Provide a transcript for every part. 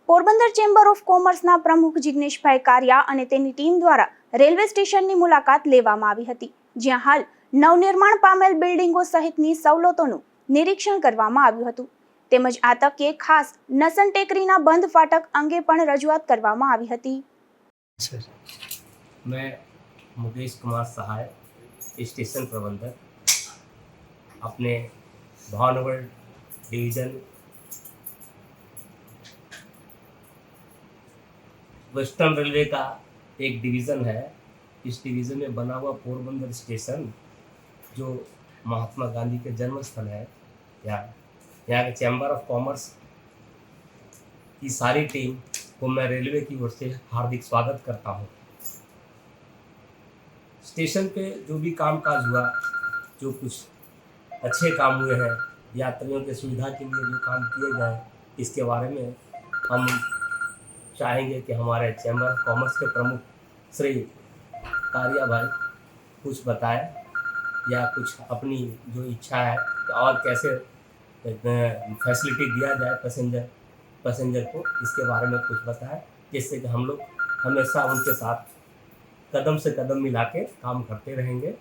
Porbandar chamber of કોમર્સના પ્રમુખ જિગ્નેશભાઈ કારિયા અને તેની ટીમ દ્વારા રેલવે સ્ટેશનની મુલાકાત લેવામાં આવી હતી, જ્યાં હાલ નવનિર્માણ પામેલ બિલ્ડિંગો સહિતની સવલતોનું નિરીક્ષણ કરવામાં આવ્યું હતું. તેમજ આ તકે ખાસ નસન ટેકરીના બંધ ફાટક અંગે પણ રજૂઆત કરવામાં આવી હતી. मैं मुकेश कुमार सहाय स्टेशन प्रबंधक अपने भावनगर डिवीज़न वेस्टर्न रेलवे का एक डिवीज़न है. इस डिवीज़न में बना हुआ पोरबंदर स्टेशन जो महात्मा गांधी के जन्म स्थल है, यहाँ के चैम्बर ऑफ कॉमर्स की सारी टीम को मैं रेलवे की ओर से हार्दिक स्वागत करता हूँ. स्टेशन पे जो भी कामकाज हुआ, जो कुछ अच्छे काम हुए हैं, यात्रियों के सुविधा के लिए जो काम किए गए, इसके बारे में हम चाहेंगे कि हमारे चैम्बर ऑफ कॉमर्स के प्रमुख श्री कारिया भाई कुछ बताएं या कुछ अपनी जो इच्छा है और कैसे फैसिलिटी दिया जाए पैसेंजर को, इसके बारे में कुछ बताएं, जिससे कि हम लोग हमेशा उनके साथ कदम से कदम मिला के काम करते रहेंगे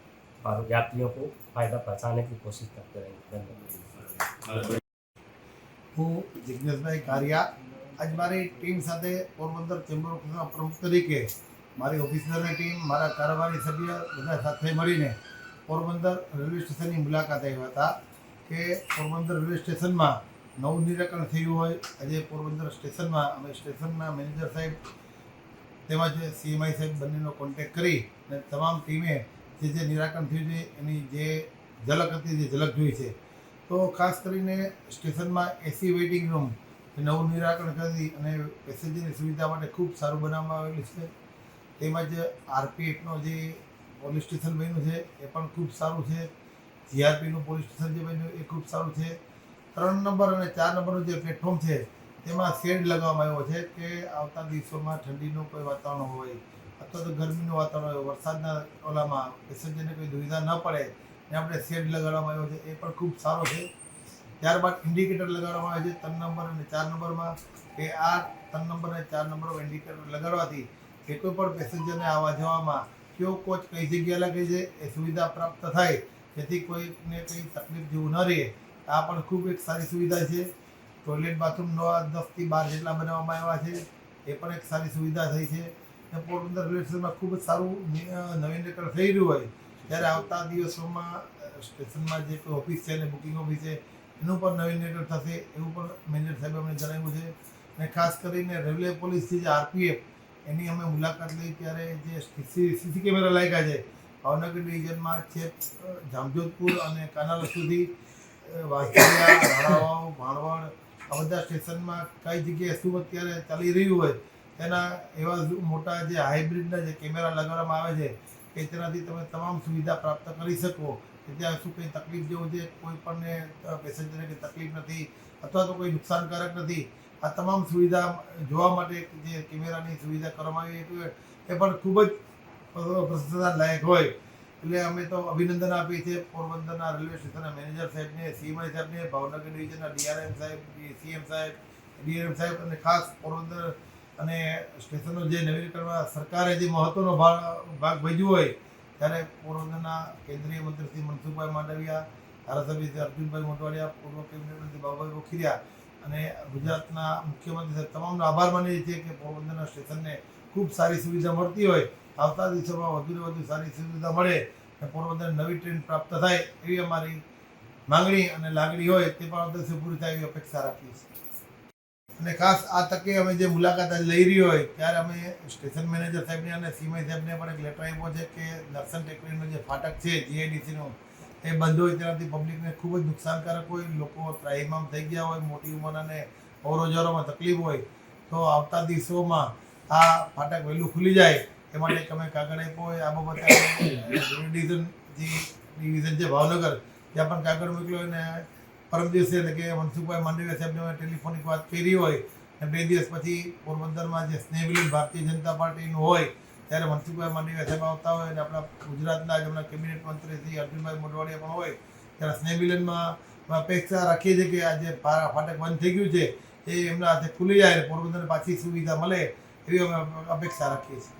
और यात्रियों को फ़ायदा पहुँचाने की कोशिश करते रहेंगे. धन्यवाद. હું જિગ્નેશભાઈ કારિયા આજ મારી ટીમ સાથે પોરબંદર ચેમ્બર ઓફ કોમર્સના પ્રમુખ તરીકે મારી ઓફિસરની ટીમ, મારા કારોબારી સભ્ય બધા સાથે મળીને પોરબંદર રેલવે સ્ટેશનની મુલાકાત આવ્યા હતા કે પોરબંદર રેલવે સ્ટેશનમાં નવું નિરાકરણ થયું હોય. આજે પોરબંદર સ્ટેશનમાં અમે સ્ટેશનના મેનેજર સાહેબ તેમજ સીએમઆઈ સાહેબ બંનેનો કોન્ટેક્ટ કરી અને તમામ ટીમે જે નિરાકરણ થયું છે એની જે ઝલક હતી, જે ઝલક જોઈ છે. તો ખાસ કરીને સ્ટેશનમાં એસી વેઇટિંગ રૂમ નવું નિરાકરણ કરી અને પેસેન્જરની સુવિધા માટે ખૂબ સારું બનાવવામાં આવેલું છે. તેમજ આરપીએફનો જે પોલીસ સ્ટેશન બન્યું છે એ પણ ખૂબ સારું છે. જીઆરપીનું પોલીસ સ્ટેશન જે બન્યું એ ખૂબ સારું છે. 3 નંબર અને 4 નંબરનું જે પ્લેટફોર્મ છે તેમાં શેડ લગાવવામાં આવ્યો છે કે આવતા દિવસોમાં ઠંડીનું કોઈ વાતાવરણ હોય અથવા તો ગરમીનું વાતાવરણ હોય, વરસાદના ઓલામાં પેસેન્જરને કોઈ દુવિધા ન પડે એ આપણે શેડ લગાડવામાં આવ્યો છે, એ પણ ખૂબ સારો છે. ત્યારબાદ ઇન્ડિકેટર લગાડવામાં આવે છે 3 નંબર અને 4 નંબરમાં, કે આ 3 નંબર અને 4 નંબર ઇન્ડિકેટર લગાડવાથી કે કોઈ પણ પેસેન્જરને આવવા જવામાં કયો કોચ કઈ જગ્યાએ લાગે છે એ સુવિધા પ્રાપ્ત થાય, જેથી કોઈને કંઈ તકલીફ જેવું ન રહે. આ પણ ખૂબ એક સારી સુવિધા છે. ટોયલેટ બાથરૂમ 10 થી 12 જેટલા બનાવવામાં આવ્યા છે, એ પણ એક સારી સુવિધા થઈ છે. અને પોરબંદર રેલવે સ્ટેશનમાં ખૂબ જ સારું નવીનીકરણ થઈ રહ્યું હોય ત્યારે આવતા દિવસોમાં સ્ટેશનમાં જે કોઈ ઓફિસ છે અને બુકિંગ ઓફિસ છે એનું પણ નવીનીકરણ થશે એવું પણ મેનેજર સાહેબે અમને જણાવ્યું છે. અને ખાસ કરીને રેલવે પોલીસથી જે આરપીએફ એની અમે મુલાકાત લઈ ત્યારે જે સીસી કેમેરા લાગ્યા છે ભાવનગર ડિવિઝનમાં છે, જામજોધપુર અને કાનાલ સુધી, વાંસળિયા, રાણાવાવ, ભાણવડ, આ બધા સ્ટેશનમાં કઈ જગ્યાએ શું અત્યારે ચાલી રહ્યું હોય તેના એવા મોટા જે હાઇબ્રિડના જે કેમેરા લગાડવામાં આવે છે કે તેનાથી તમે તમામ સુવિધા પ્રાપ્ત કરી શકો કે ત્યાં શું કંઈ તકલીફ જેવું છે, કોઈ પણને પેસેન્જરને કંઈ તકલીફ નથી અથવા તો કોઈ નુકસાનકારક નથી. આ તમામ સુવિધા જોવા માટે જે કેમેરાની સુવિધા કરવામાં આવી એ પણ ખૂબ જ પ્રશંસા લાયક હોય. એટલે અમે તો અભિનંદન આપીએ છીએ પોરબંદરના રેલવે સ્ટેશનના મેનેજર સાહેબને, સીએમઆઈ સાહેબને, ભાવનગર ડિવિઝનના ડીઆરએમ સાહેબ, સીએમ સાહેબ, ડીઆરએમ સાહેબ અને ખાસ પોરબંદર અને સ્ટેશનનો જે નવીનીકરણમાં સરકારે જે મહત્ત્વનો ભાગ ભજવ્યો હોય ત્યારે પોરબંદરના કેન્દ્રીય મંત્રી શ્રી મનસુખભાઈ માંડવિયા, ધારાસભ્ય શ્રી અર્જુનભાઈ મોઢવાડિયા, પૂર્વ કેબિનેટ મંત્રી બાબુભાઈ બોખીરિયા અને ગુજરાતના મુખ્યમંત્રી સાહેબ તમામનો આભાર માનીએ છીએ કે પોરબંદરના સ્ટેશનને ખૂબ સારી સુવિધા મળતી હોય. આવતા દિવસોમાં વધુને વધુ સારી સુવિધા મળે અને પોરબંદર નવી ટ્રેન પ્રાપ્ત થાય એવી અમારી માંગણી અને લાગણી હોય તે પણ દિવસે પૂરી થાય એવી અપેક્ષા રાખીએ છીએ. અને ખાસ આ તકે અમે જે મુલાકાત લઈ રહી હોય ત્યારે અમે સ્ટેશન મેનેજર સાહેબને અને સીએમઆઈ સાહેબને પણ એક લેટર આપ્યો છે કે નરસન ટેકરીનો જે ફાટક છે જીઆઈડીસીનો એ બંધ હોય તેનાથી પબ્લિકને ખૂબ જ નુકસાનકારક હોય, લોકો ત્રાહિમામ થઈ ગયા હોય, મોટી ઉંમરના અવરોજવરોમાં તકલીફ હોય, તો આવતા દિવસોમાં આ ફાટક વહેલું ખુલી જાય એ માટે અમે કાગળ આપ્યો હોય. આ બાબતે ડિવિઝન છે ભાવનગર ત્યાં પણ કાગળ મોકલ્યો હોય ને પરમ દિવસે એટલે કે મનસુખભાઈ માંડવિયા સાહેબને અમે ટેલિફોનિક વાત કરી હોય અને 2 દિવસ પછી પોરબંદરમાં જે સ્નેહમિલન ભારતીય જનતા પાર્ટીનું હોય ત્યારે મનસુખભાઈ માંડવિયા સાહેબ આવતા હોય અને આપણા ગુજરાતના જ હમણાં કેબિનેટ મંત્રી શ્રી અર્જુનભાઈ મોઢવાડિયા પણ હોય ત્યારે સ્નેહમિલનમાં અપેક્ષા રાખીએ છીએ કે આજે ફાટક બંધ થઈ ગયું છે એ એમના હાથે ખુલી જાય અને પોરબંદરને પાછી સુવિધા મળે એવી અમે અપેક્ષા રાખીએ છીએ.